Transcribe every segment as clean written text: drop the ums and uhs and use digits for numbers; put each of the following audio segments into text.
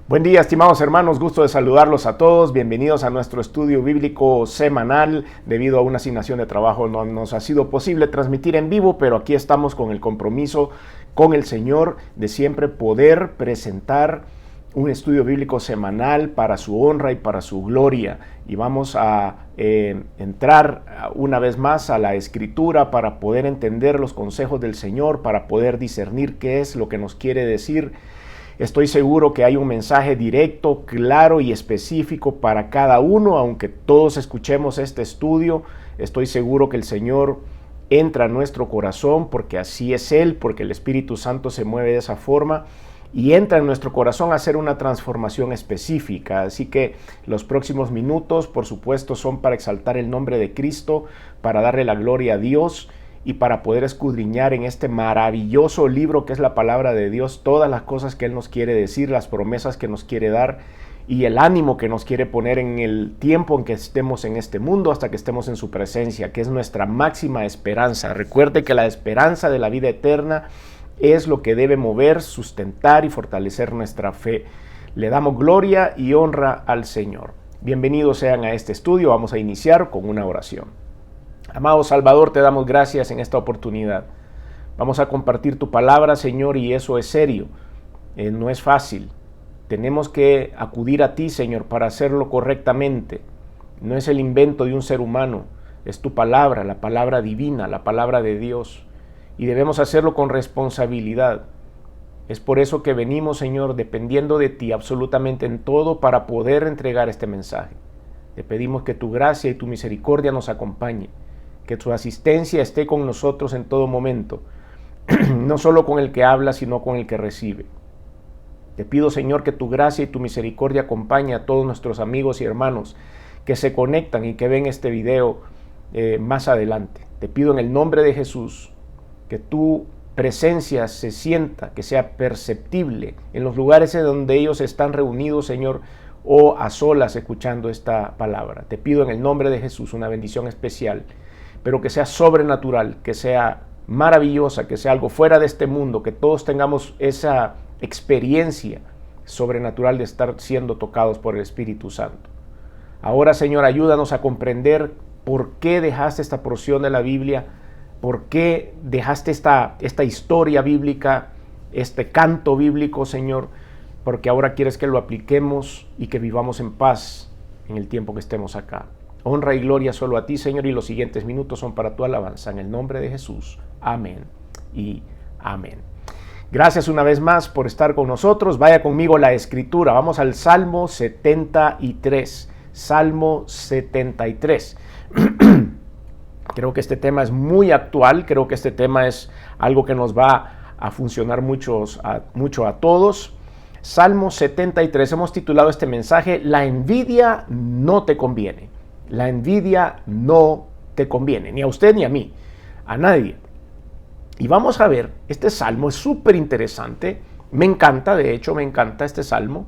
Buen día, estimados hermanos, gusto de saludarlos a todos. Bienvenidos a nuestro estudio bíblico semanal. Debido a una asignación de trabajo no nos ha sido posible transmitir en vivo, pero aquí estamos con el compromiso con el Señor de siempre poder presentar un estudio bíblico semanal para su honra y para su gloria. Y vamos a entrar una vez más a la Escritura para poder entender los consejos del Señor, para poder discernir qué es lo que nos quiere decir. Estoy seguro que hay un mensaje directo, claro y específico para cada uno, aunque todos escuchemos este estudio. Estoy seguro que el Señor entra a nuestro corazón porque así es Él, porque el Espíritu Santo se mueve de esa forma y entra en nuestro corazón a hacer una transformación específica. Así que los próximos minutos, por supuesto, son para exaltar el nombre de Cristo, para darle la gloria a Dios y para poder escudriñar en este maravilloso libro que es la palabra de Dios, todas las cosas que Él nos quiere decir, las promesas que nos quiere dar y el ánimo que nos quiere poner en el tiempo en que estemos en este mundo hasta que estemos en su presencia, que es nuestra máxima esperanza. Recuerde que la esperanza de la vida eterna es lo que debe mover, sustentar y fortalecer nuestra fe. Le damos gloria y honra al Señor. Bienvenidos sean a este estudio. Vamos a iniciar con una oración. Amado Salvador, te damos gracias en esta oportunidad. Vamos a compartir tu palabra, Señor, y eso es serio. No es fácil. Tenemos que acudir a ti, Señor, para hacerlo correctamente. No es el invento de un ser humano, es tu palabra, la palabra divina, la palabra de Dios. Y debemos hacerlo con responsabilidad. Es por eso que venimos, Señor, dependiendo de ti absolutamente en todo para poder entregar este mensaje. Te pedimos que tu gracia y tu misericordia nos acompañe, que tu asistencia esté con nosotros en todo momento, no solo con el que habla, sino con el que recibe. Te pido, Señor, que tu gracia y tu misericordia acompañe a todos nuestros amigos y hermanos que se conectan y que ven este video más adelante. Te pido en el nombre de Jesús que tu presencia se sienta, que sea perceptible en los lugares en donde ellos están reunidos, Señor, o a solas escuchando esta palabra. Te pido en el nombre de Jesús una bendición especial, pero que sea sobrenatural, que sea maravillosa, que sea algo fuera de este mundo, que todos tengamos esa experiencia sobrenatural de estar siendo tocados por el Espíritu Santo. Ahora, Señor, ayúdanos a comprender por qué dejaste esta porción de la Biblia, por qué dejaste esta historia bíblica, este canto bíblico, Señor, porque ahora quieres que lo apliquemos y que vivamos en paz en el tiempo que estemos acá. Honra y gloria solo a ti, Señor, y los siguientes minutos son para tu alabanza. En el nombre de Jesús. Amén y amén. Gracias una vez más por estar con nosotros. Vaya conmigo la Escritura. Vamos al Salmo 73. Salmo 73. Creo que este tema es muy actual. Creo que este tema es algo que nos va a funcionar mucho a todos. Salmo 73. Hemos titulado este mensaje: La envidia no te conviene. La envidia no te conviene, ni a usted ni a mí, a nadie. Y vamos a ver, este salmo es súper interesante, me encanta, de hecho me encanta este salmo,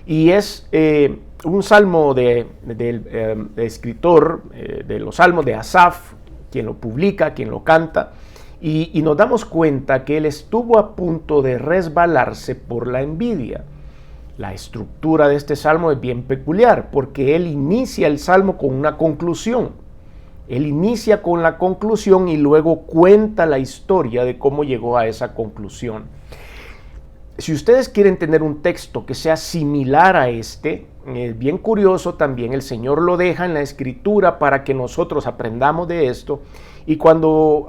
y es un salmo del escritor de los salmos de Asaf, quien lo publica, quien lo canta, y nos damos cuenta que él estuvo a punto de resbalarse por la envidia. La estructura de este salmo es bien peculiar porque él inicia el salmo con una conclusión. Él inicia con la conclusión y luego cuenta la historia de cómo llegó a esa conclusión. Si ustedes quieren tener un texto que sea similar a este, es bien curioso también, el Señor lo deja en la Escritura para que nosotros aprendamos de esto. Y cuando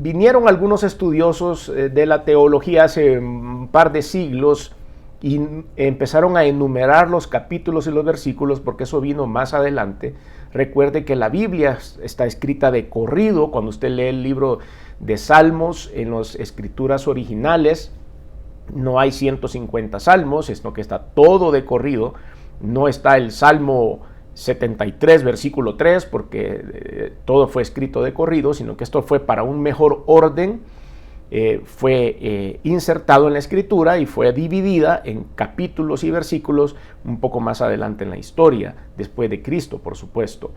vinieron algunos estudiosos de la teología hace un par de siglos, y empezaron a enumerar los capítulos y los versículos, porque eso vino más adelante. Recuerde que la Biblia está escrita de corrido. Cuando usted lee el libro de Salmos en las escrituras originales, no hay 150 salmos, sino que está todo de corrido. No está el Salmo 73, versículo 3, porque todo fue escrito de corrido, sino que esto fue para un mejor orden. Fue insertado en la escritura y fue dividida en capítulos y versículos un poco más adelante en la historia, después de Cristo, por supuesto.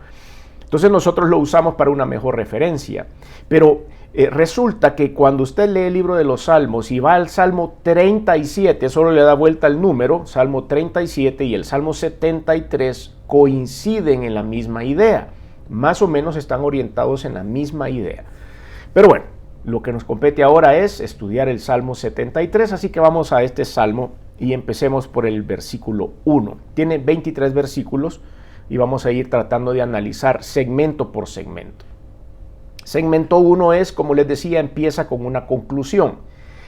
Entonces nosotros lo usamos para una mejor referencia. Pero Resulta que cuando usted lee el libro de los Salmos y va al Salmo 37, solo le da vuelta el número, Salmo 37 y el Salmo 73 coinciden en la misma idea. Más o menos están orientados en la misma idea. Pero bueno, lo que nos compete ahora es estudiar el Salmo 73, así que vamos a este Salmo y empecemos por el versículo 1. Tiene 23 versículos y vamos a ir tratando de analizar segmento por segmento. Segmento 1 es, como les decía, empieza con una conclusión.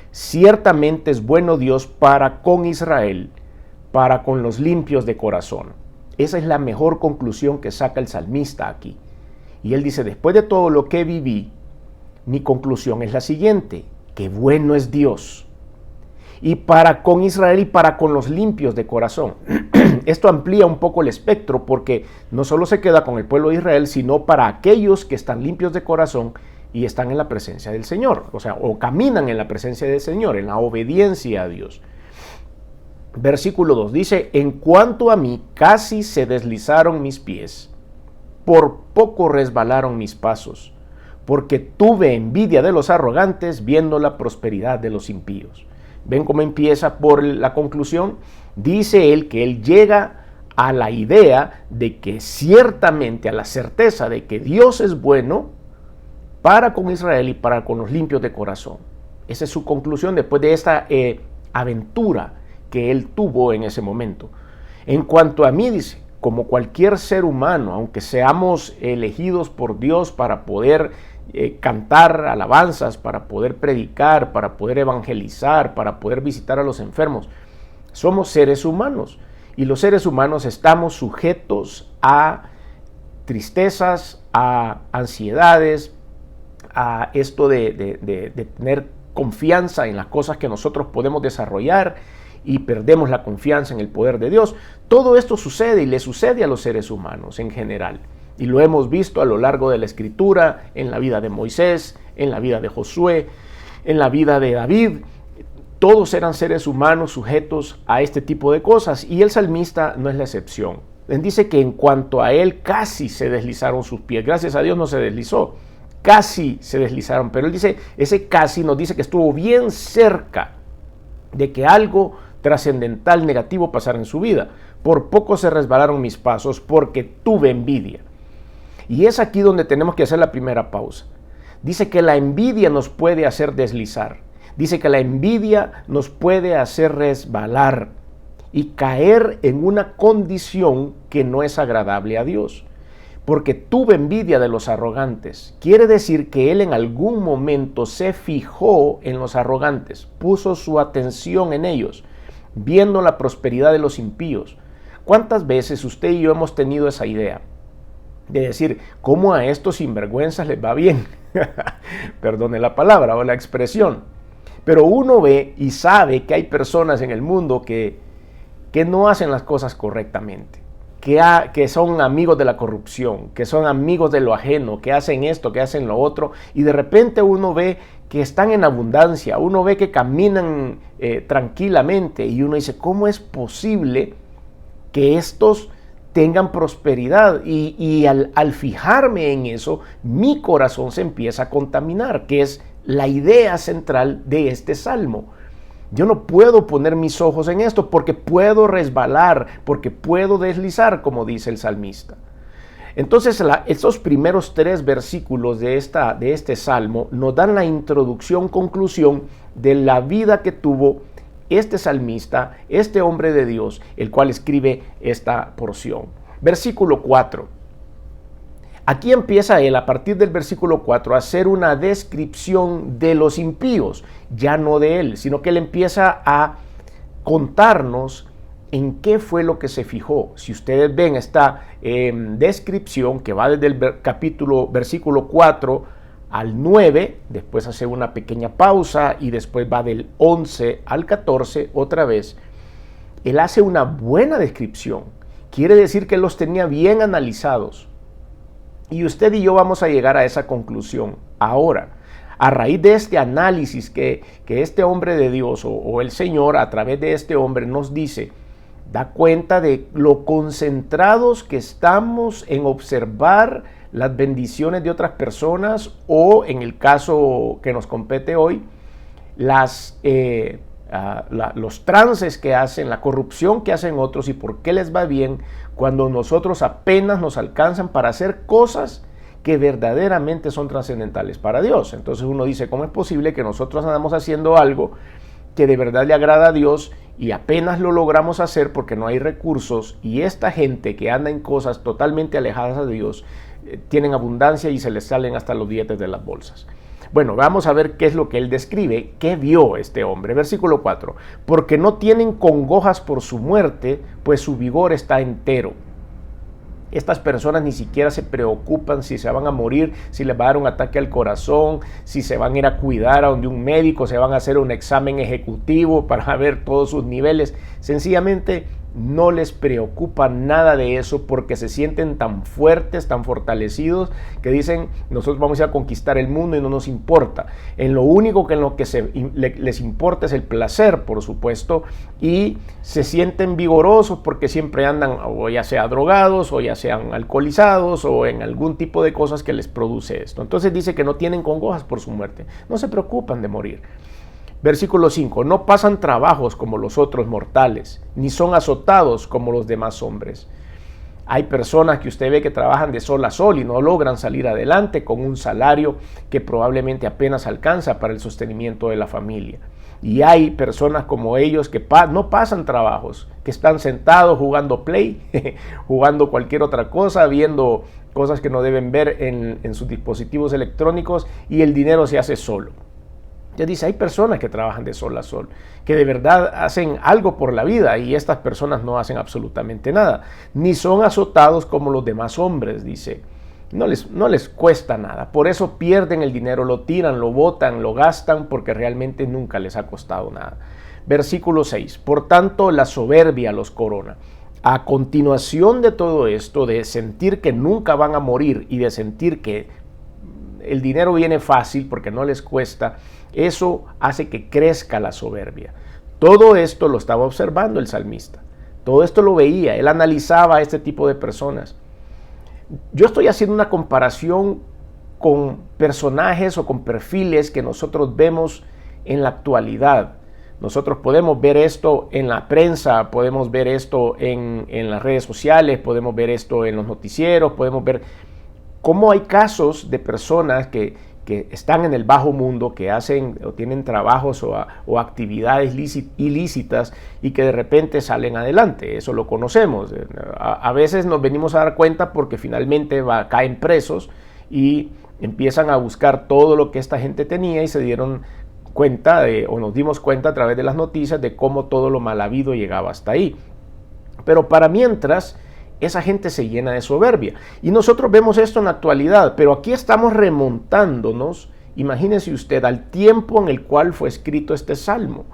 Ciertamente es bueno Dios para con Israel, para con los limpios de corazón. Esa es la mejor conclusión que saca el salmista aquí. Y él dice, después de todo lo que viví, mi conclusión es la siguiente, que bueno es Dios. Y para con Israel y para con los limpios de corazón. Esto amplía un poco el espectro porque no solo se queda con el pueblo de Israel, sino para aquellos que están limpios de corazón y están en la presencia del Señor, o caminan en la presencia del Señor, en la obediencia a Dios. Versículo 2 dice, en cuanto a mí, casi se deslizaron mis pies, por poco resbalaron mis pasos, porque tuve envidia de los arrogantes viendo la prosperidad de los impíos. ¿Ven cómo empieza por la conclusión? Dice él que él llega a la idea de que ciertamente, a la certeza de que Dios es bueno para con Israel y para con los limpios de corazón. Esa es su conclusión después de esta aventura que él tuvo en ese momento. En cuanto a mí, dice, como cualquier ser humano, aunque seamos elegidos por Dios para poder cantar alabanzas, para poder predicar, para poder evangelizar, para poder visitar a los enfermos, somos seres humanos y los seres humanos estamos sujetos a tristezas, a ansiedades, a esto de tener confianza en las cosas que nosotros podemos desarrollar y perdemos la confianza en el poder de Dios. Todo esto sucede y le sucede a los seres humanos en general. Y lo hemos visto a lo largo de la Escritura, en la vida de Moisés, en la vida de Josué, en la vida de David. Todos eran seres humanos sujetos a este tipo de cosas y el salmista no es la excepción. Él dice que en cuanto a él casi se deslizaron sus pies. Gracias a Dios no se deslizó, casi se deslizaron. Pero él dice, ese casi nos dice que estuvo bien cerca de que algo trascendental negativo pasara en su vida. Por poco se resbalaron mis pasos porque tuve envidia. Y es aquí donde tenemos que hacer la primera pausa. Dice que la envidia nos puede hacer deslizar. Dice que la envidia nos puede hacer resbalar y caer en una condición que no es agradable a Dios. Porque tuve envidia de los arrogantes. Quiere decir que él en algún momento se fijó en los arrogantes, puso su atención en ellos, viendo la prosperidad de los impíos. ¿Cuántas veces usted y yo hemos tenido esa idea? De decir, ¿cómo a estos sinvergüenzas les va bien? Perdone la palabra o la expresión. Pero uno ve y sabe que hay personas en el mundo que no hacen las cosas correctamente, que son amigos de la corrupción, que son amigos de lo ajeno, que hacen esto, que hacen lo otro, y de repente uno ve que están en abundancia, uno ve que caminan tranquilamente, y uno dice, ¿cómo es posible que estos tengan prosperidad? Y al fijarme en eso, mi corazón se empieza a contaminar, que es la idea central de este salmo. Yo no puedo poner mis ojos en esto porque puedo resbalar, porque puedo deslizar, como dice el salmista. Entonces, estos primeros 3 versículos de este salmo nos dan la introducción, conclusión de la vida que tuvo este salmista, este hombre de Dios, el cual escribe esta porción. Versículo 4. Aquí empieza él, a partir del versículo 4, a hacer una descripción de los impíos, ya no de él, sino que él empieza a contarnos en qué fue lo que se fijó. Si ustedes ven esta descripción que va desde el versículo 4 al 9, después hace una pequeña pausa y después va del 11 al 14 otra vez, él hace una buena descripción. Quiere decir que los tenía bien analizados. Y usted y yo vamos a llegar a esa conclusión ahora, a raíz de este análisis que este hombre de Dios o el Señor a través de este hombre nos dice, da cuenta de lo concentrados que estamos en observar las bendiciones de otras personas o, en el caso que nos compete hoy, los trances que hacen, la corrupción que hacen otros y por qué les va bien cuando nosotros apenas nos alcanzan para hacer cosas que verdaderamente son trascendentales para Dios. Entonces uno dice, ¿cómo es posible que nosotros andamos haciendo algo que de verdad le agrada a Dios y apenas lo logramos hacer porque no hay recursos, y esta gente que anda en cosas totalmente alejadas de Dios tienen abundancia y se les salen hasta los billetes de las bolsas? Bueno, vamos a ver qué es lo que él describe, qué vio este hombre. Versículo 4, porque no tienen congojas por su muerte, pues su vigor está entero. Estas personas ni siquiera se preocupan si se van a morir, si les va a dar un ataque al corazón, si se van a ir a cuidar a donde un médico, se van a hacer un examen ejecutivo para ver todos sus niveles. Sencillamente no les preocupa nada de eso porque se sienten tan fuertes, tan fortalecidos, que dicen, nosotros vamos a ir a conquistar el mundo y no nos importa. En lo único que les importa es el placer, por supuesto, y se sienten vigorosos porque siempre andan o ya sea drogados o ya sean alcoholizados o en algún tipo de cosas que les produce esto. Entonces dice que no tienen congojas por su muerte, no se preocupan de morir. Versículo 5, no pasan trabajos como los otros mortales, ni son azotados como los demás hombres. Hay personas que usted ve que trabajan de sol a sol y no logran salir adelante con un salario que probablemente apenas alcanza para el sostenimiento de la familia. Y hay personas como ellos que no pasan trabajos, que están sentados jugando play, jugando cualquier otra cosa, viendo cosas que no deben ver en sus dispositivos electrónicos, y el dinero se hace solo. Ya dice, hay personas que trabajan de sol a sol, que de verdad hacen algo por la vida, y estas personas no hacen absolutamente nada, ni son azotados como los demás hombres, dice. No les cuesta nada, por eso pierden el dinero, lo tiran, lo botan, lo gastan, porque realmente nunca les ha costado nada. Versículo 6, por tanto la soberbia los corona. A continuación de todo esto, de sentir que nunca van a morir y de sentir que el dinero viene fácil porque no les cuesta, eso hace que crezca la soberbia. Todo esto lo estaba observando el salmista. Todo esto lo veía, él analizaba a este tipo de personas. Yo estoy haciendo una comparación con personajes o con perfiles que nosotros vemos en la actualidad. Nosotros podemos ver esto en la prensa, podemos ver esto en las redes sociales, podemos ver esto en los noticieros, podemos ver cómo hay casos de personas que están en el bajo mundo, que hacen o tienen trabajos o actividades ilícitas y que de repente salen adelante. Eso lo conocemos. A veces nos venimos a dar cuenta porque finalmente caen presos y empiezan a buscar todo lo que esta gente tenía, y se dieron cuenta o nos dimos cuenta a través de las noticias de cómo todo lo mal habido llegaba hasta ahí. Pero para mientras, esa gente se llena de soberbia. Y nosotros vemos esto en la actualidad, pero aquí estamos remontándonos, imagínese usted, al tiempo en el cual fue escrito este salmo.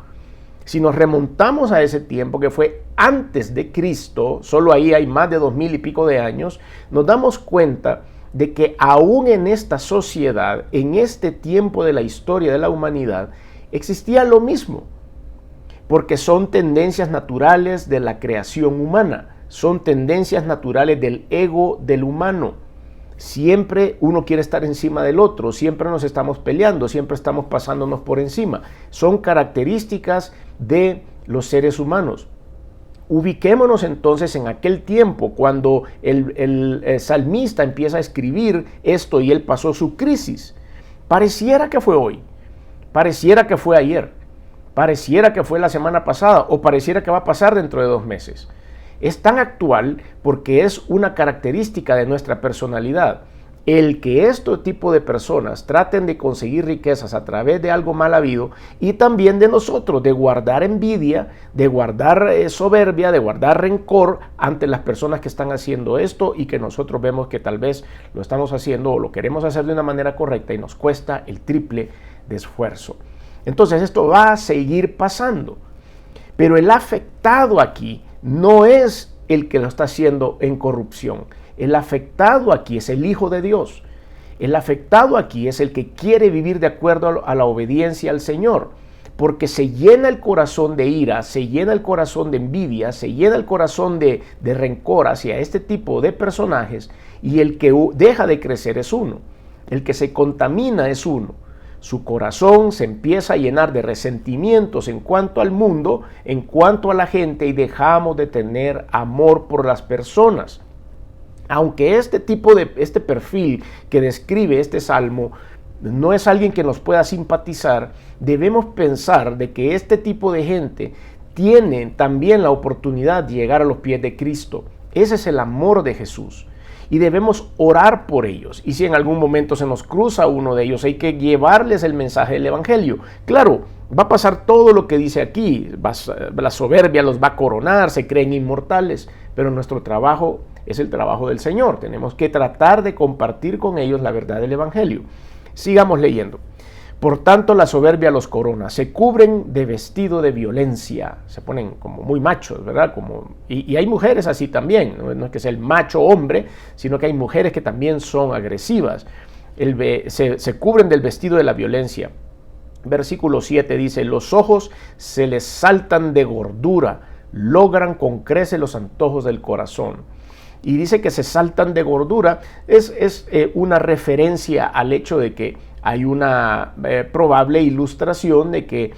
Si nos remontamos a ese tiempo que fue antes de Cristo, solo ahí hay más de 2000 y pico de años, nos damos cuenta de que aún en esta sociedad, en este tiempo de la historia de la humanidad, existía lo mismo, porque son tendencias naturales de la creación humana. Son tendencias naturales del ego del humano. Siempre uno quiere estar encima del otro, siempre nos estamos peleando, siempre estamos pasándonos por encima. Son características de los seres humanos. Ubiquémonos entonces en aquel tiempo cuando el salmista empieza a escribir esto y él pasó su crisis. Pareciera que fue hoy, pareciera que fue ayer, pareciera que fue la semana pasada o pareciera que va a pasar dentro de 2 meses. Es tan actual porque es una característica de nuestra personalidad. El que este tipo de personas traten de conseguir riquezas a través de algo mal habido, y también de nosotros, de guardar envidia, de guardar soberbia, de guardar rencor ante las personas que están haciendo esto y que nosotros vemos que tal vez lo estamos haciendo o lo queremos hacer de una manera correcta y nos cuesta el triple de esfuerzo. Entonces esto va a seguir pasando. Pero el afectado aquí no es el que lo está haciendo en corrupción. El afectado aquí es el Hijo de Dios. El afectado aquí es el que quiere vivir de acuerdo a la obediencia al Señor. porque se llena el corazón de ira, se llena el corazón de envidia, se llena el corazón de rencor hacia este tipo de personajes, y el que deja de crecer es uno, el que se contamina es uno. Su corazón se empieza a llenar de resentimientos en cuanto al mundo, en cuanto a la gente, y dejamos de tener amor por las personas. Aunque este perfil que describe este salmo no es alguien que nos pueda simpatizar, debemos pensar de que este tipo de gente tiene también la oportunidad de llegar a los pies de Cristo. Ese es el amor de Jesús. Y debemos orar por ellos. Y si en algún momento se nos cruza uno de ellos, hay que llevarles el mensaje del Evangelio. Claro, va a pasar todo lo que dice aquí. La soberbia los va a coronar, se creen inmortales. Pero nuestro trabajo es el trabajo del Señor. Tenemos que tratar de compartir con ellos la verdad del Evangelio. Sigamos leyendo. Por tanto, la soberbia los corona, se cubren de vestido de violencia, se ponen como muy machos, ¿verdad? Y hay mujeres así también, no es que sea el macho hombre, sino que hay mujeres que también son agresivas. Se cubren del vestido de la violencia. Versículo 7 dice, los ojos se les saltan de gordura, logran con creces los antojos del corazón. Y dice que se saltan de gordura, es una referencia al hecho de que hay una probable ilustración de que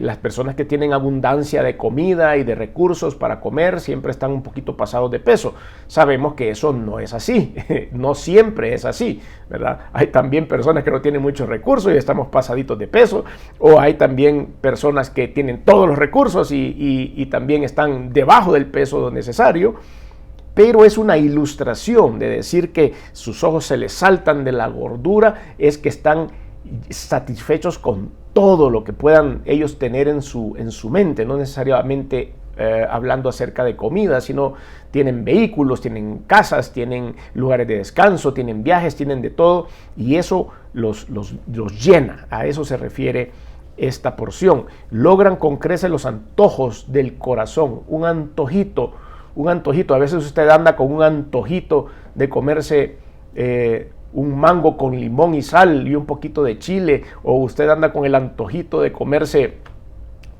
las personas que tienen abundancia de comida y de recursos para comer siempre están un poquito pasados de peso. Sabemos que eso no es así, no siempre es así, ¿verdad? Hay también personas que no tienen muchos recursos y estamos pasaditos de peso, o hay también personas que tienen todos los recursos y también están debajo del peso necesario. Pero es una ilustración de decir que sus ojos se les saltan de la gordura, es que están satisfechos con todo lo que puedan ellos tener en su mente, no necesariamente hablando acerca de comida, sino tienen vehículos, tienen casas, tienen lugares de descanso, tienen viajes, tienen de todo, y eso los llena. A eso se refiere esta porción. Logran con creces los antojos del corazón, un antojito. A veces usted anda con un antojito de comerse un mango con limón y sal y un poquito de chile, o usted anda con el antojito de comerse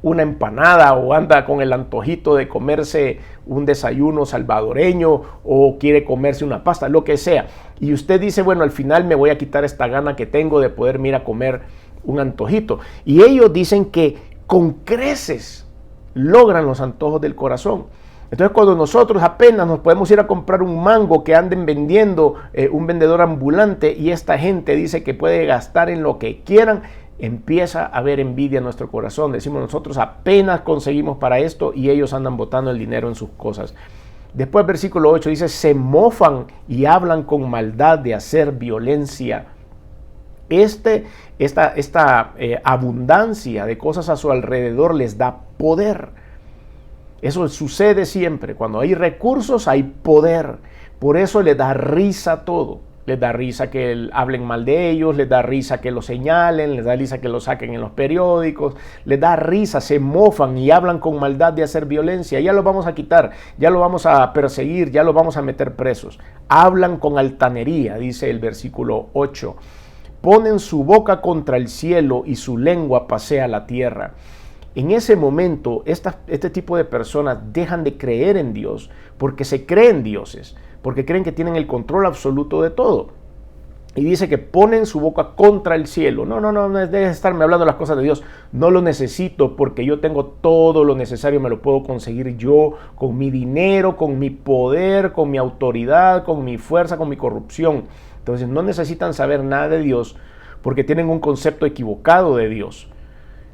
una empanada, o anda con el antojito de comerse un desayuno salvadoreño, o quiere comerse una pasta, lo que sea. Y usted dice, bueno, al final me voy a quitar esta gana que tengo de poder ir a comer un antojito. Y ellos dicen que con creces logran los antojos del corazón. Entonces, cuando nosotros apenas nos podemos ir a comprar un mango que anden vendiendo un vendedor ambulante, y esta gente dice que puede gastar en lo que quieran, empieza a haber envidia en nuestro corazón. Decimos, nosotros apenas conseguimos para esto y ellos andan botando el dinero en sus cosas. Después, versículo 8 dice, se mofan y hablan con maldad de hacer violencia. Esta abundancia de cosas a su alrededor les da poder. Eso sucede siempre. Cuando hay recursos, hay poder. Por eso les da risa todo. Les da risa que hablen mal de ellos, les da risa que lo señalen, les da risa que lo saquen en los periódicos, les da risa, se mofan y hablan con maldad de hacer violencia. Ya lo vamos a quitar, ya lo vamos a perseguir, ya lo vamos a meter presos. Hablan con altanería, dice el versículo 8. Ponen su boca contra el cielo y su lengua pasea la tierra. En ese momento, este tipo de personas dejan de creer en Dios porque se creen dioses, porque creen que tienen el control absoluto de todo. Y dice que ponen su boca contra el cielo. No debes estarme hablando de las cosas de Dios. No lo necesito porque yo tengo todo lo necesario, me lo puedo conseguir yo con mi dinero, con mi poder, con mi autoridad, con mi fuerza, con mi corrupción. Entonces no necesitan saber nada de Dios porque tienen un concepto equivocado de Dios.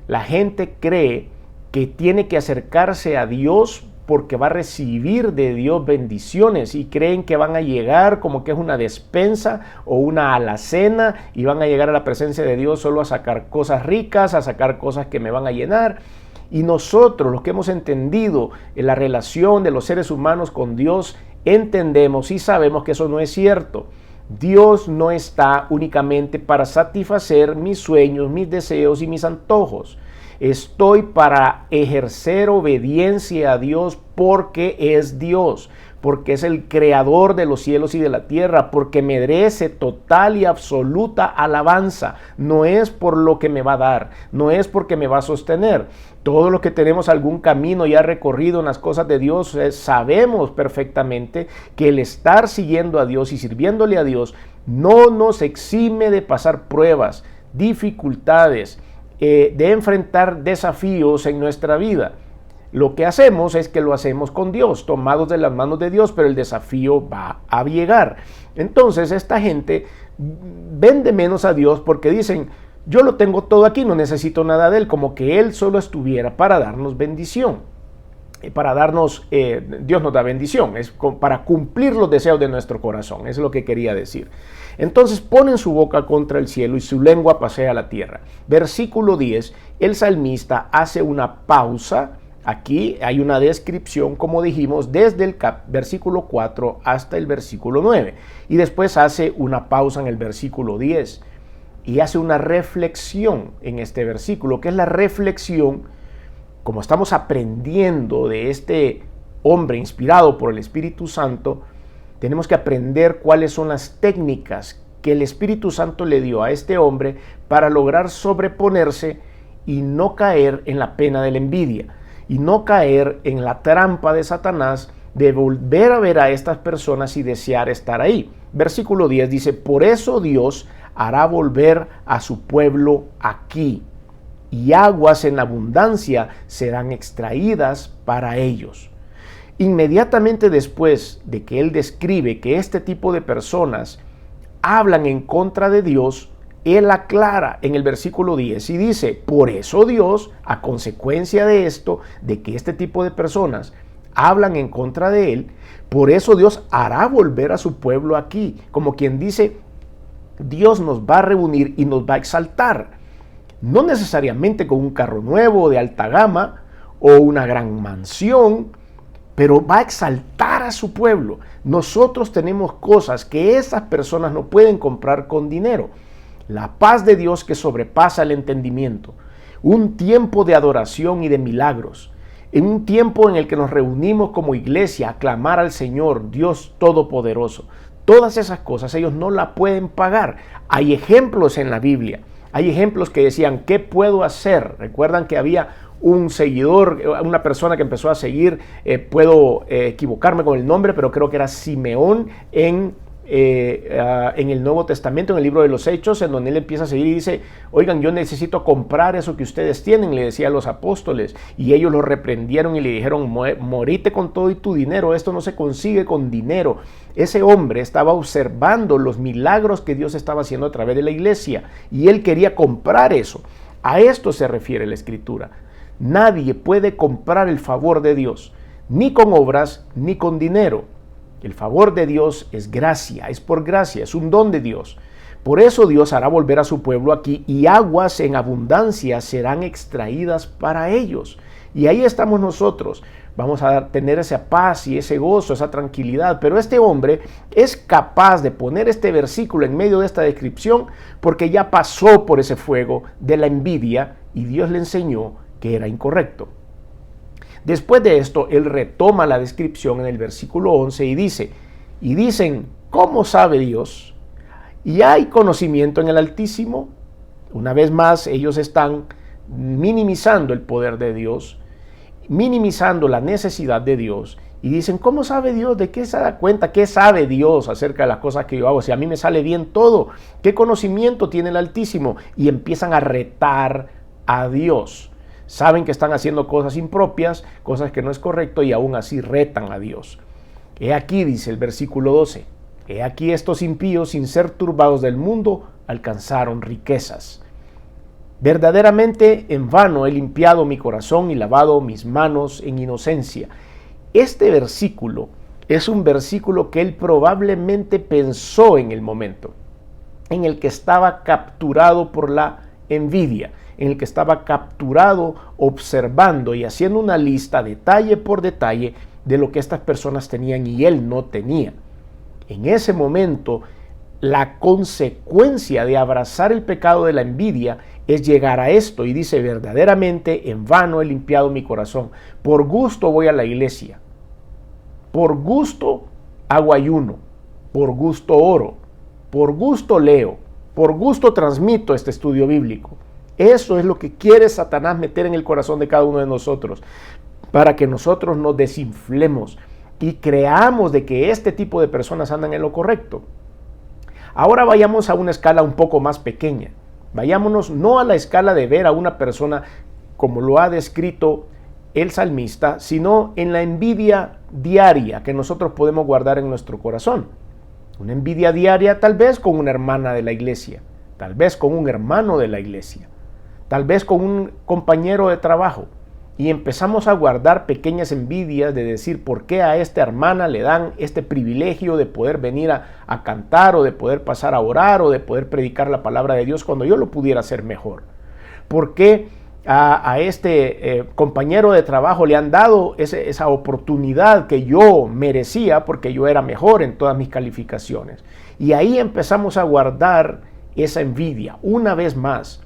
La gente cree que tiene que acercarse a Dios porque va a recibir de Dios bendiciones, y creen que van a llegar como que es una despensa o una alacena y van a llegar a la presencia de Dios solo a sacar cosas ricas, a sacar cosas que me van a llenar. Y nosotros, los que hemos entendido en la relación de los seres humanos con Dios, entendemos y sabemos que eso no es cierto. Dios no está únicamente para satisfacer mis sueños, mis deseos y mis antojos. Estoy para ejercer obediencia a Dios porque es Dios, porque es el creador de los cielos y de la tierra, porque merece total y absoluta alabanza. No es por lo que me va a dar, no es porque me va a sostener. Todos los que tenemos algún camino ya recorrido en las cosas de Dios, sabemos perfectamente que el estar siguiendo a Dios y sirviéndole a Dios no nos exime de pasar pruebas, dificultades, de enfrentar desafíos en nuestra vida. Lo que hacemos es que lo hacemos con Dios, tomados de las manos de Dios, pero el desafío va a llegar. Entonces esta gente vende menos a Dios porque dicen, yo lo tengo todo aquí, no necesito nada de Él, como que Él solo estuviera para darnos bendición. Para darnos, Dios nos da bendición, es para cumplir los deseos de nuestro corazón, eso es lo que quería decir. Entonces ponen su boca contra el cielo y su lengua pasea la tierra. Versículo 10, el salmista hace una pausa. Aquí hay una descripción, como dijimos, desde el versículo 4 hasta el versículo 9. Y después hace una pausa en el versículo 10 y hace una reflexión en este versículo, que es la reflexión, como estamos aprendiendo de este hombre inspirado por el Espíritu Santo, tenemos que aprender cuáles son las técnicas que el Espíritu Santo le dio a este hombre para lograr sobreponerse y no caer en la pena de la envidia. Y no caer en la trampa de Satanás de volver a ver a estas personas y desear estar ahí. Versículo 10 dice, por eso Dios hará volver a su pueblo aquí, y aguas en abundancia serán extraídas para ellos. Inmediatamente después de que él describe que este tipo de personas hablan en contra de Dios, él aclara en el versículo 10 y dice, por eso Dios, a consecuencia de esto, de que este tipo de personas hablan en contra de él, por eso Dios hará volver a su pueblo aquí. Como quien dice, Dios nos va a reunir y nos va a exaltar. No necesariamente con un carro nuevo de alta gama o una gran mansión, pero va a exaltar a su pueblo. Nosotros tenemos cosas que esas personas no pueden comprar con dinero. La paz de Dios que sobrepasa el entendimiento, un tiempo de adoración y de milagros, en un tiempo en el que nos reunimos como iglesia a clamar al Señor, Dios Todopoderoso. Todas esas cosas ellos no la pueden pagar. Hay ejemplos en la Biblia, hay ejemplos que decían, ¿qué puedo hacer? Recuerdan que había un seguidor, una persona que empezó a seguir, puedo equivocarme con el nombre, pero creo que era Simeón en el Nuevo Testamento, en el libro de los Hechos, en donde él empieza a seguir y dice, oigan, yo necesito comprar eso que ustedes tienen, le decía a los apóstoles, y ellos lo reprendieron y le dijeron, morite con todo y tu dinero, esto no se consigue con dinero. Ese hombre estaba observando los milagros que Dios estaba haciendo a través de la iglesia, y él quería comprar eso. A esto se refiere la Escritura. Nadie puede comprar el favor de Dios, ni con obras, ni con dinero. El favor de Dios es gracia, es por gracia, es un don de Dios. Por eso Dios hará volver a su pueblo aquí y aguas en abundancia serán extraídas para ellos. Y ahí estamos nosotros. Vamos a tener esa paz y ese gozo, esa tranquilidad. Pero este hombre es capaz de poner este versículo en medio de esta descripción porque ya pasó por ese fuego de la envidia y Dios le enseñó que era incorrecto. Después de esto, él retoma la descripción en el versículo 11 y dice, y dicen, ¿cómo sabe Dios? ¿Y hay conocimiento en el Altísimo? Una vez más, ellos están minimizando el poder de Dios, minimizando la necesidad de Dios, y dicen, ¿cómo sabe Dios? ¿De qué se da cuenta? ¿Qué sabe Dios acerca de las cosas que yo hago? Si a mí me sale bien todo, ¿qué conocimiento tiene el Altísimo? Y empiezan a retar a Dios. Saben que están haciendo cosas impropias, cosas que no es correcto y aún así retan a Dios. He aquí, dice el versículo 12, he aquí estos impíos sin ser turbados del mundo alcanzaron riquezas. Verdaderamente en vano he limpiado mi corazón y lavado mis manos en inocencia. Este versículo es un versículo que él probablemente pensó en el momento en el que estaba capturado por la envidia, en el que estaba capturado observando y haciendo una lista detalle por detalle de lo que estas personas tenían y él no tenía. En ese momento, la consecuencia de abrazar el pecado de la envidia es llegar a esto. Y dice, verdaderamente en vano he limpiado mi corazón. Por gusto voy a la iglesia. Por gusto hago ayuno. Por gusto oro. Por gusto leo. Por gusto transmito este estudio bíblico. Eso es lo que quiere Satanás meter en el corazón de cada uno de nosotros, para que nosotros nos desinflemos y creamos de que este tipo de personas andan en lo correcto. Ahora vayamos a una escala un poco más pequeña. Vayámonos no a la escala de ver a una persona como lo ha descrito el salmista, sino en la envidia diaria que nosotros podemos guardar en nuestro corazón. Una envidia diaria tal vez con una hermana de la iglesia, tal vez con un hermano de la iglesia, tal vez con un compañero de trabajo. Y empezamos a guardar pequeñas envidias de decir por qué a esta hermana le dan este privilegio de poder venir a cantar o de poder pasar a orar o de poder predicar la palabra de Dios cuando yo lo pudiera hacer mejor. ¿Por qué a este compañero de trabajo le han dado esa oportunidad que yo merecía porque yo era mejor en todas mis calificaciones? Y ahí empezamos a guardar esa envidia una vez más.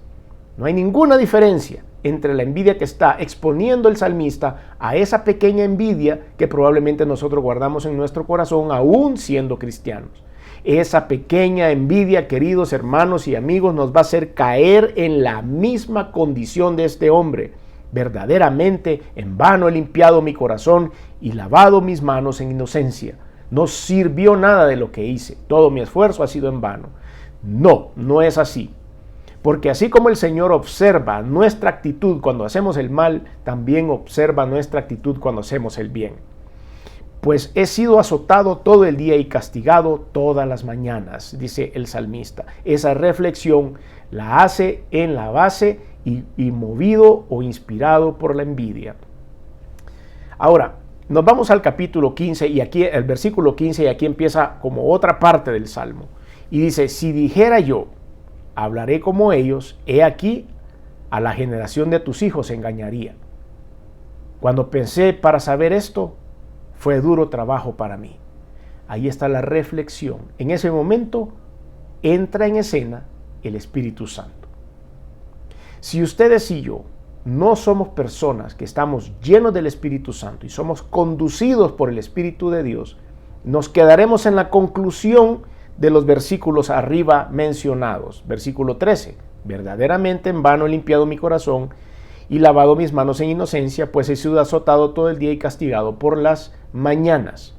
No hay ninguna diferencia entre la envidia que está exponiendo el salmista a esa pequeña envidia que probablemente nosotros guardamos en nuestro corazón aún siendo cristianos. Esa pequeña envidia, queridos hermanos y amigos, nos va a hacer caer en la misma condición de este hombre. Verdaderamente en vano he limpiado mi corazón y lavado mis manos en inocencia. No sirvió nada de lo que hice. Todo mi esfuerzo ha sido en vano. No, no es así. Porque así como el Señor observa nuestra actitud cuando hacemos el mal, también observa nuestra actitud cuando hacemos el bien. Pues he sido azotado todo el día y castigado todas las mañanas, dice el salmista. Esa reflexión la hace en la base y movido o inspirado por la envidia. Ahora, nos vamos al capítulo 15 y aquí el versículo 15 y aquí empieza como otra parte del Salmo. Y dice, si dijera yo, hablaré como ellos, he aquí, a la generación de tus hijos engañaría. Cuando pensé para saber esto, fue duro trabajo para mí. Ahí está la reflexión. En ese momento entra en escena el Espíritu Santo. Si ustedes y yo no somos personas que estamos llenos del Espíritu Santo y somos conducidos por el Espíritu de Dios, nos quedaremos en la conclusión de los versículos arriba mencionados. Versículo 13, verdaderamente en vano he limpiado mi corazón y lavado mis manos en inocencia, pues he sido azotado todo el día y castigado por las mañanas.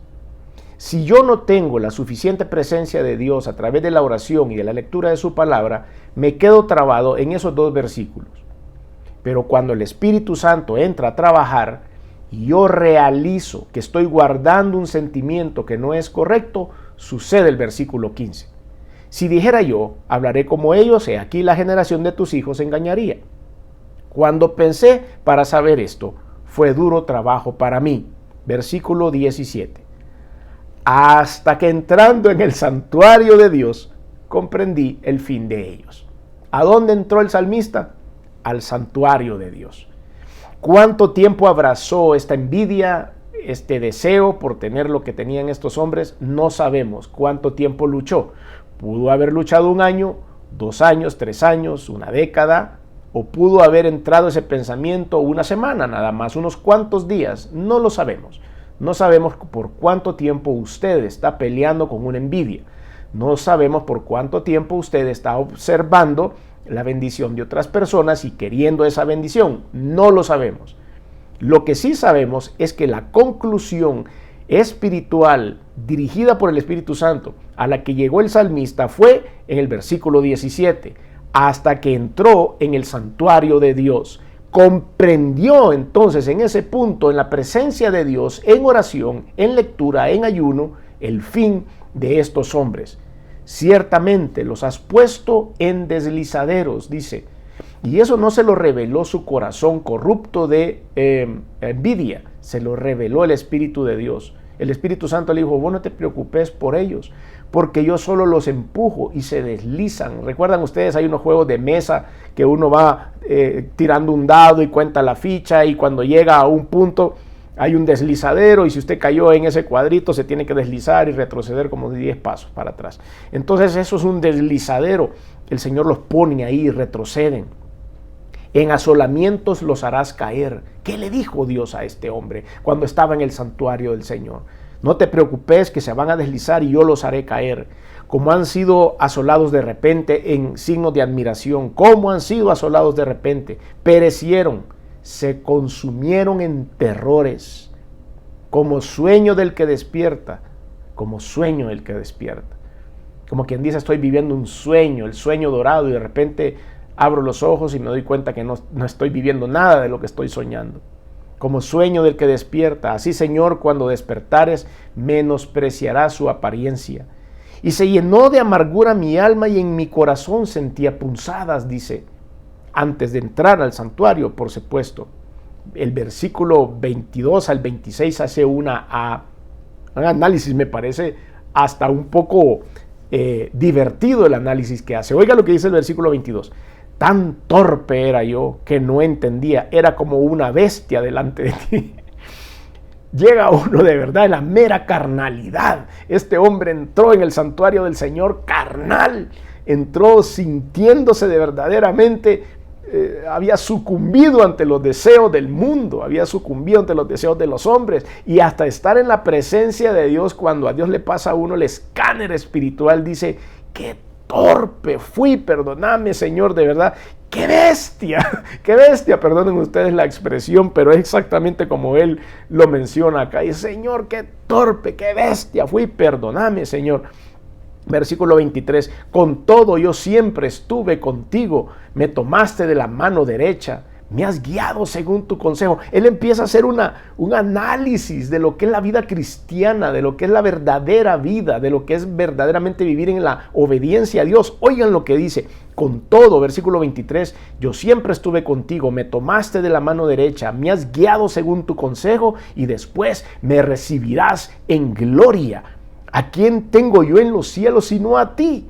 Si yo no tengo la suficiente presencia de Dios a través de la oración y de la lectura de su palabra, me quedo trabado en esos dos versículos. Pero cuando el Espíritu Santo entra a trabajar y yo realizo que estoy guardando un sentimiento que no es correcto, sucede el versículo 15. Si dijera yo, hablaré como ellos, he aquí la generación de tus hijos engañaría. Cuando pensé para saber esto, fue duro trabajo para mí. Versículo 17. Hasta que entrando en el santuario de Dios, comprendí el fin de ellos. ¿A dónde entró el salmista? Al santuario de Dios. ¿Cuánto tiempo abrazó esta envidia, este deseo por tener lo que tenían estos hombres? No sabemos cuánto tiempo luchó. Pudo haber luchado 1 año, 2 años, 3 años, 1 década, o pudo haber entrado ese pensamiento 1 semana, nada más, unos cuantos días. No lo sabemos. No sabemos por cuánto tiempo usted está peleando con una envidia. No sabemos por cuánto tiempo usted está observando la bendición de otras personas y queriendo esa bendición. No lo sabemos. Lo que sí sabemos es que la conclusión espiritual dirigida por el Espíritu Santo a la que llegó el salmista fue en el versículo 17, hasta que entró en el santuario de Dios. Comprendió entonces en ese punto, en la presencia de Dios, en oración, en lectura, en ayuno, el fin de estos hombres. Ciertamente los has puesto en deslizaderos, dice. Y eso no se lo reveló su corazón corrupto de envidia, se lo reveló el Espíritu de Dios. El Espíritu Santo le dijo, vos no te preocupes por ellos, porque yo solo los empujo y se deslizan. ¿Recuerdan ustedes? Hay unos juegos de mesa que uno va tirando un dado y cuenta la ficha, y cuando llega a un punto hay un deslizadero, y si usted cayó en ese cuadrito se tiene que deslizar y retroceder como 10 pasos para atrás. Entonces eso es un deslizadero. El Señor los pone ahí y retroceden. en asolamientos los harás caer. ¿Qué le dijo Dios a este hombre cuando estaba en el santuario del Señor? No te preocupes, que se van a deslizar y yo los haré caer. Como han sido asolados de repente en signo de admiración, como han sido asolados de repente, perecieron, se consumieron en terrores, como sueño del que despierta, como sueño del que despierta. Como quien dice, estoy viviendo un sueño, el sueño dorado, y de repente abro los ojos y me doy cuenta que no estoy viviendo nada de lo que estoy soñando. Como sueño del que despierta, así, Señor, cuando despertares, menospreciarás su apariencia. Y se llenó de amargura mi alma y en mi corazón sentía punzadas, dice, antes de entrar al santuario, por supuesto. El versículo 22 al 26 hace un análisis, me parece, hasta un poco divertido el análisis que hace. Oiga lo que dice el versículo 22. Tan torpe era yo que no entendía, era como una bestia delante de ti. Llega uno de verdad en la mera carnalidad. Este hombre entró en el santuario del Señor carnal, entró sintiéndose de verdaderamente, había sucumbido ante los deseos del mundo, había sucumbido ante los deseos de los hombres, y hasta estar en la presencia de Dios, cuando a Dios le pasa a uno el escáner espiritual, dice, qué torpe fui, perdóname, Señor, de verdad. ¡Qué bestia! Perdonen ustedes la expresión, pero es exactamente como él lo menciona acá. Y Señor, qué torpe, qué bestia fui, perdóname, Señor. Versículo 23, con todo yo siempre estuve contigo, me tomaste de la mano derecha, me has guiado según tu consejo. Él empieza a hacer un análisis de lo que es la vida cristiana, de lo que es la verdadera vida, de lo que es verdaderamente vivir en la obediencia a Dios. Oigan lo que dice, con todo, versículo 23, yo siempre estuve contigo, me tomaste de la mano derecha, me has guiado según tu consejo y después me recibirás en gloria. ¿A quién tengo yo en los cielos sino a ti?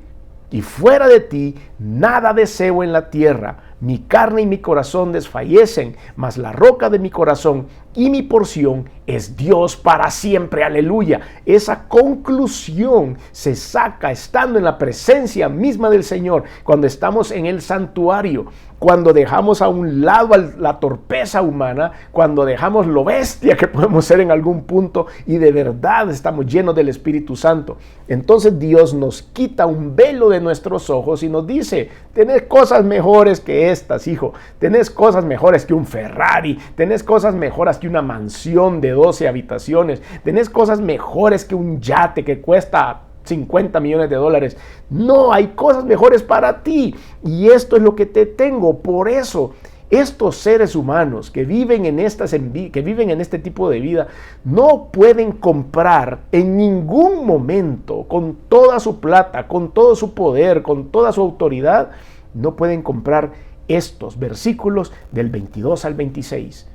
Y fuera de ti nada deseo en la tierra. Mi carne y mi corazón desfallecen, mas la roca de mi corazón y mi porción es Dios para siempre. Aleluya. Esa conclusión se saca estando en la presencia misma del Señor, cuando estamos en el santuario, cuando dejamos a un lado la torpeza humana, cuando dejamos lo bestia que podemos ser en algún punto y de verdad estamos llenos del Espíritu Santo. Entonces Dios nos quita un velo de nuestros ojos y nos dice, tenés cosas mejores que estas, hijo. Tenés cosas mejores que un Ferrari, tenés cosas mejores que una mansión de 12 habitaciones, tenés cosas mejores que un yate que cuesta 50 millones de dólares. No, hay cosas mejores para ti y esto es lo que te tengo. Por eso, estos seres humanos que viven en este tipo de vida no pueden comprar en ningún momento, con toda su plata, con todo su poder, con toda su autoridad, no pueden comprar estos versículos del 22 al 26.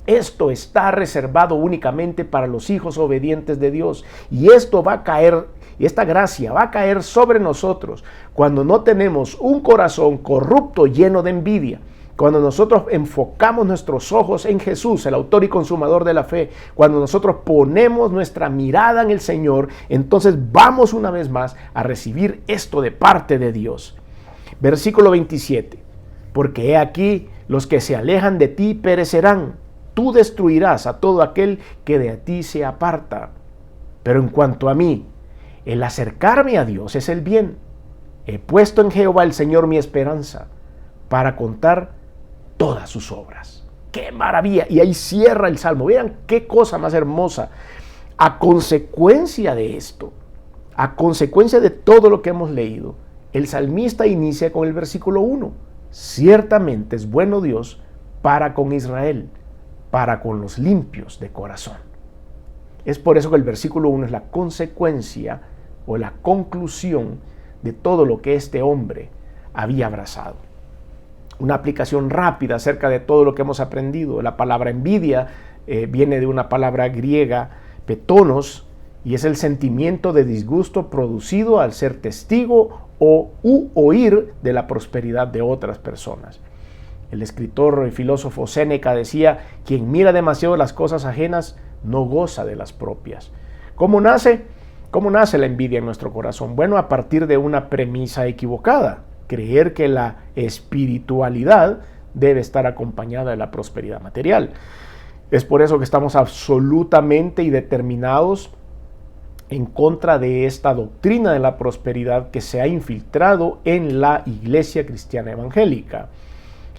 Esto está reservado únicamente para los hijos obedientes de Dios, y esto va a caer, y esta gracia va a caer sobre nosotros cuando no tenemos un corazón corrupto lleno de envidia. Cuando nosotros enfocamos nuestros ojos en Jesús, el autor y consumador de la fe, cuando nosotros ponemos nuestra mirada en el Señor, entonces vamos una vez más a recibir esto de parte de Dios. Versículo 27. Porque he aquí, los que se alejan de ti perecerán. Tú destruirás a todo aquel que de ti se aparta. Pero en cuanto a mí, el acercarme a Dios es el bien. He puesto en Jehová el Señor mi esperanza, para contar todas sus obras. ¡Qué maravilla! Y ahí cierra el Salmo. Vean qué cosa más hermosa. A consecuencia de esto, a consecuencia de todo lo que hemos leído, el salmista inicia con el versículo 1. Ciertamente es bueno Dios para con Israel, para con los limpios de corazón. Es por eso que el versículo 1 es la consecuencia o la conclusión de todo lo que este hombre había abrazado. Una aplicación rápida acerca de todo lo que hemos aprendido. La palabra envidia viene de una palabra griega, petonos, y es el sentimiento de disgusto producido al ser testigo o oír de la prosperidad de otras personas. El escritor y filósofo Séneca decía, quien mira demasiado las cosas ajenas no goza de las propias. ¿Cómo nace? ¿Cómo nace la envidia en nuestro corazón? Bueno, a partir de una premisa equivocada. Creer que la espiritualidad debe estar acompañada de la prosperidad material. Es por eso que estamos absolutamente y determinados en contra de esta doctrina de la prosperidad que se ha infiltrado en la iglesia cristiana evangélica.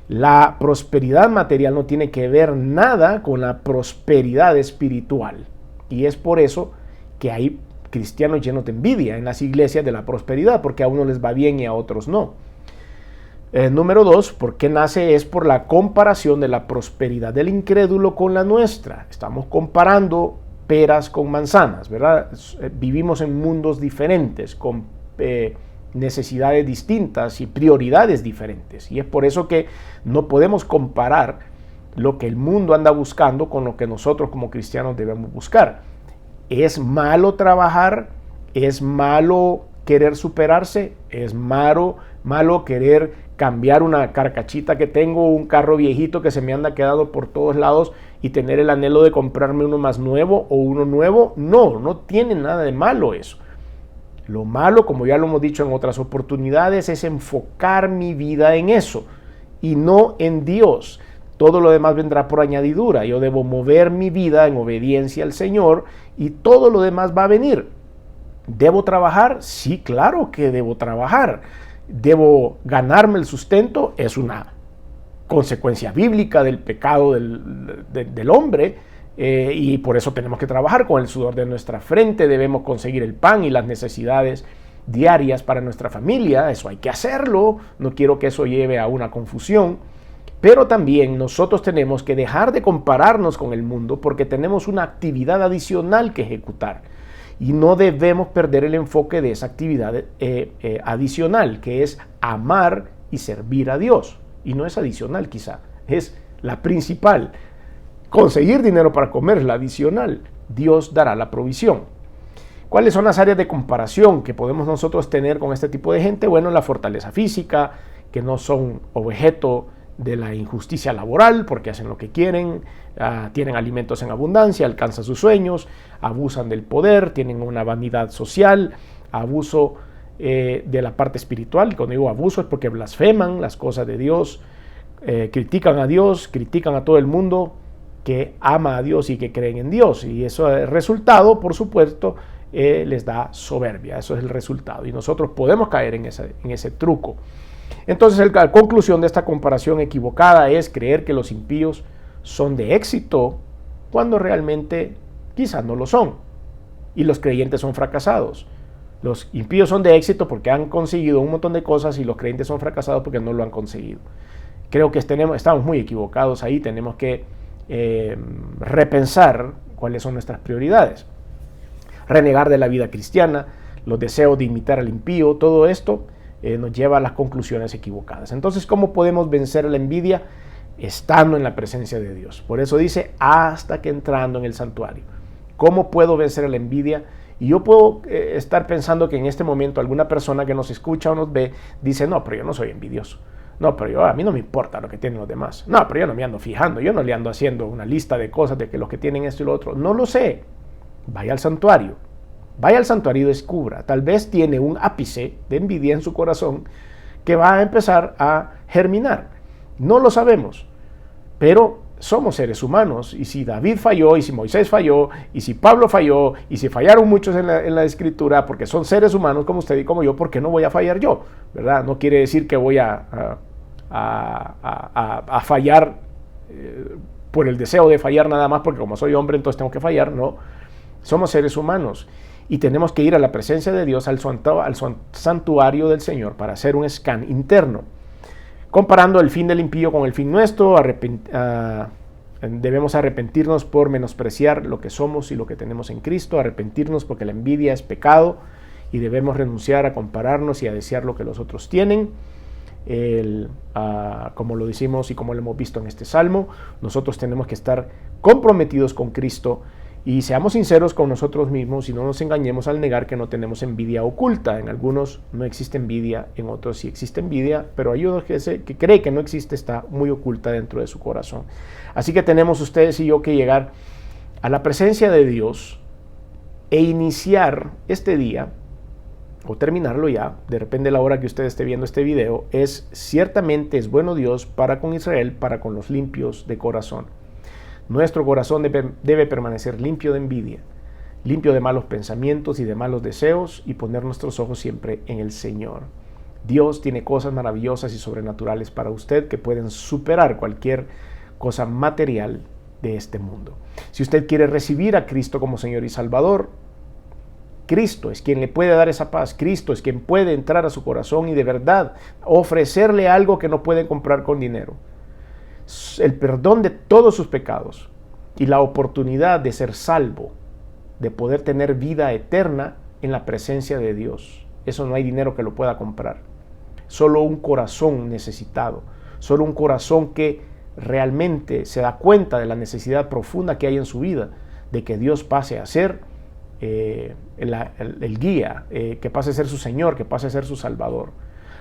La prosperidad material no tiene que ver nada con la prosperidad espiritual. Y es por eso que hay cristianos llenos de envidia en las iglesias de la prosperidad, porque a unos les va bien y a otros no. Número 2, ¿por qué nace? Es por la comparación de la prosperidad del incrédulo con la nuestra. Estamos comparando peras con manzanas, ¿verdad? Vivimos en mundos diferentes, con necesidades distintas y prioridades diferentes. Y es por eso que no podemos comparar lo que el mundo anda buscando con lo que nosotros como cristianos debemos buscar. ¿Es malo trabajar? ¿Es malo querer superarse? ¿Es malo querer cambiar una carcachita que tengo, un carro viejito que se me anda quedando por todos lados y tener el anhelo de comprarme uno más nuevo o uno nuevo? No tiene nada de malo eso. Lo malo, como ya lo hemos dicho en otras oportunidades, es enfocar mi vida en eso y no en Dios. Todo lo demás vendrá por añadidura. Yo debo mover mi vida en obediencia al Señor y todo lo demás va a venir. ¿Debo trabajar? Sí, claro que debo trabajar. ¿Debo ganarme el sustento? Es una consecuencia bíblica del pecado del hombre, y por eso tenemos que trabajar con el sudor de nuestra frente. Debemos conseguir el pan y las necesidades diarias para nuestra familia. Eso hay que hacerlo. No quiero que eso lleve a una confusión. Pero también nosotros tenemos que dejar de compararnos con el mundo porque tenemos una actividad adicional que ejecutar. Y no debemos perder el enfoque de esa actividad adicional, que es amar y servir a Dios. Y no es adicional quizá, es la principal. Conseguir dinero para comer es la adicional. Dios dará la provisión. ¿Cuáles son las áreas de comparación que podemos nosotros tener con este tipo de gente? Bueno, la fortaleza física, que no son objeto de la injusticia laboral porque hacen lo que quieren, tienen alimentos en abundancia, alcanzan sus sueños, abusan del poder, tienen una vanidad social, abuso de la parte espiritual. Y cuando digo abuso es porque blasfeman las cosas de Dios, critican a Dios, critican a todo el mundo que ama a Dios y que creen en Dios. Y eso es el resultado, por supuesto, les da soberbia. Eso es el resultado. Y nosotros podemos caer en ese truco. Entonces, la conclusión de esta comparación equivocada es creer que los impíos son de éxito cuando realmente quizás no lo son. Y los creyentes son fracasados. Los impíos son de éxito porque han conseguido un montón de cosas y los creyentes son fracasados porque no lo han conseguido. Creo que estamos muy equivocados ahí. Tenemos que repensar cuáles son nuestras prioridades. Renegar de la vida cristiana, los deseos de imitar al impío, todo esto nos lleva a las conclusiones equivocadas. Entonces, ¿cómo podemos vencer la envidia? Estando en la presencia de Dios. Por eso dice, hasta que entrando en el santuario. ¿Cómo puedo vencer la envidia? Y yo puedo estar pensando que en este momento alguna persona que nos escucha o nos ve dice, no, pero yo no soy envidioso. No, pero a mí no me importa lo que tienen los demás. No, pero yo no me ando fijando. Yo no le ando haciendo una lista de cosas de que los que tienen esto y lo otro. No lo sé. Vaya al santuario. Vaya al santuario y descubra. Tal vez tiene un ápice de envidia en su corazón que va a empezar a germinar. No lo sabemos, pero somos seres humanos. Y si David falló, y si Moisés falló, y si Pablo falló, y si fallaron muchos en la Escritura, porque son seres humanos como usted y como yo, ¿por qué no voy a fallar yo? ¿Verdad? No quiere decir que voy a fallar por el deseo de fallar nada más, porque como soy hombre entonces tengo que fallar. No, somos seres humanos. Y tenemos que ir a la presencia de Dios, al santuario del Señor, para hacer un scan interno. Comparando el fin del impío con el fin nuestro, debemos arrepentirnos por menospreciar lo que somos y lo que tenemos en Cristo, arrepentirnos porque la envidia es pecado y debemos renunciar a compararnos y a desear lo que los otros tienen. Como lo decimos y como lo hemos visto en este salmo, nosotros tenemos que estar comprometidos con Cristo. Y seamos sinceros con nosotros mismos y no nos engañemos al negar que no tenemos envidia oculta. En algunos no existe envidia, en otros sí existe envidia, pero hay uno que cree que no existe, está muy oculta dentro de su corazón. Así que tenemos ustedes y yo que llegar a la presencia de Dios e iniciar este día o terminarlo ya, depende de la hora que usted esté viendo este video, es: ciertamente es bueno Dios para con Israel, para con los limpios de corazón. Nuestro corazón debe permanecer limpio de envidia, limpio de malos pensamientos y de malos deseos, y poner nuestros ojos siempre en el Señor. Dios tiene cosas maravillosas y sobrenaturales para usted que pueden superar cualquier cosa material de este mundo. Si usted quiere recibir a Cristo como Señor y Salvador, Cristo es quien le puede dar esa paz. Cristo es quien puede entrar a su corazón y de verdad ofrecerle algo que no puede comprar con dinero: el perdón de todos sus pecados y la oportunidad de ser salvo, de poder tener vida eterna en la presencia de Dios. Eso no hay dinero que lo pueda comprar. Solo un corazón necesitado, solo un corazón que realmente se da cuenta de la necesidad profunda que hay en su vida, de que Dios pase a ser el guía, que pase a ser su Señor, que pase a ser su Salvador.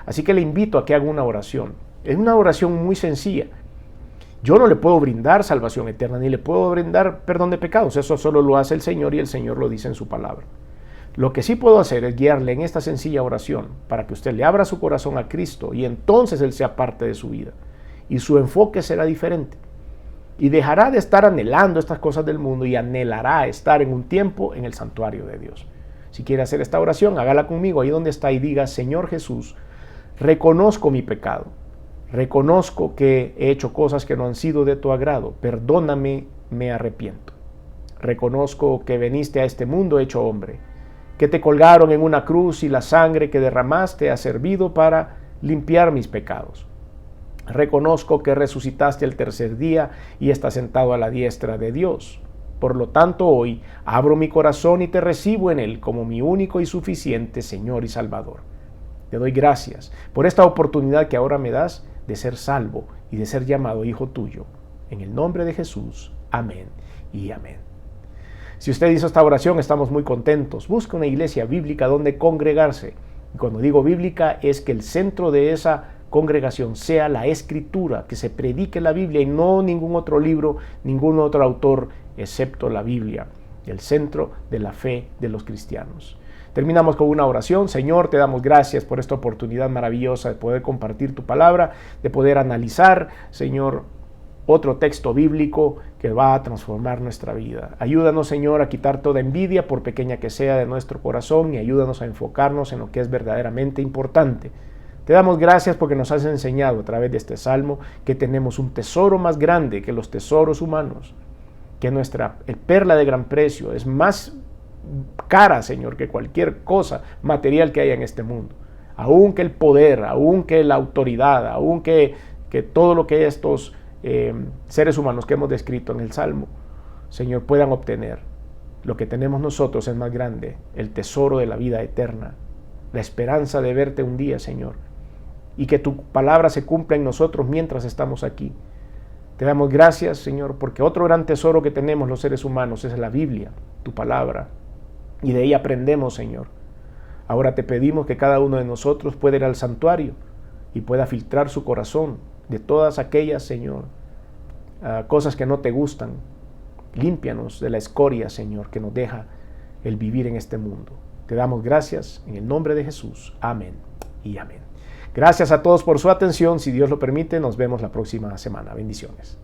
Así que le invito a que haga una oración. Es una oración muy sencilla. Yo no le puedo brindar salvación eterna, ni le puedo brindar perdón de pecados. Eso solo lo hace el Señor, y el Señor lo dice en su palabra. Lo que sí puedo hacer es guiarle en esta sencilla oración para que usted le abra su corazón a Cristo, y entonces Él sea parte de su vida y su enfoque será diferente. Y dejará de estar anhelando estas cosas del mundo y anhelará estar en un tiempo en el santuario de Dios. Si quiere hacer esta oración, hágala conmigo ahí donde está y diga: Señor Jesús, reconozco mi pecado. Reconozco que he hecho cosas que no han sido de tu agrado. Perdóname, me arrepiento. Reconozco que viniste a este mundo hecho hombre, que te colgaron en una cruz y la sangre que derramaste ha servido para limpiar mis pecados. Reconozco que resucitaste el tercer día y estás sentado a la diestra de Dios. Por lo tanto, hoy abro mi corazón y te recibo en él como mi único y suficiente Señor y Salvador. Te doy gracias por esta oportunidad que ahora me das de ser salvo y de ser llamado hijo tuyo. En el nombre de Jesús. Amén y amén. Si usted hizo esta oración, estamos muy contentos. Busque una iglesia bíblica donde congregarse. Y cuando digo bíblica, es que el centro de esa congregación sea la Escritura, que se predique la Biblia y no ningún otro libro, ningún otro autor, excepto la Biblia, el centro de la fe de los cristianos. Terminamos con una oración. Señor, te damos gracias por esta oportunidad maravillosa de poder compartir tu palabra, de poder analizar, Señor, otro texto bíblico que va a transformar nuestra vida. Ayúdanos, Señor, a quitar toda envidia, por pequeña que sea, de nuestro corazón, y ayúdanos a enfocarnos en lo que es verdaderamente importante. Te damos gracias porque nos has enseñado a través de este salmo que tenemos un tesoro más grande que los tesoros humanos, que nuestra perla de gran precio es más cara, Señor, que cualquier cosa material que haya en este mundo. Aún que el poder, aún que la autoridad, aún que todo lo que estos seres humanos que hemos descrito en el salmo, Señor, puedan obtener. Lo que tenemos nosotros es más grande, el tesoro de la vida eterna, la esperanza de verte un día, Señor, y que tu palabra se cumpla en nosotros mientras estamos aquí. Te damos gracias, Señor, porque otro gran tesoro que tenemos los seres humanos es la Biblia, tu palabra, y de ella aprendemos, Señor. Ahora te pedimos que cada uno de nosotros pueda ir al santuario y pueda filtrar su corazón de todas aquellas, Señor, cosas que no te gustan. Límpianos de la escoria, Señor, que nos deja el vivir en este mundo. Te damos gracias en el nombre de Jesús. Amén y amén. Gracias a todos por su atención. Si Dios lo permite, nos vemos la próxima semana. Bendiciones.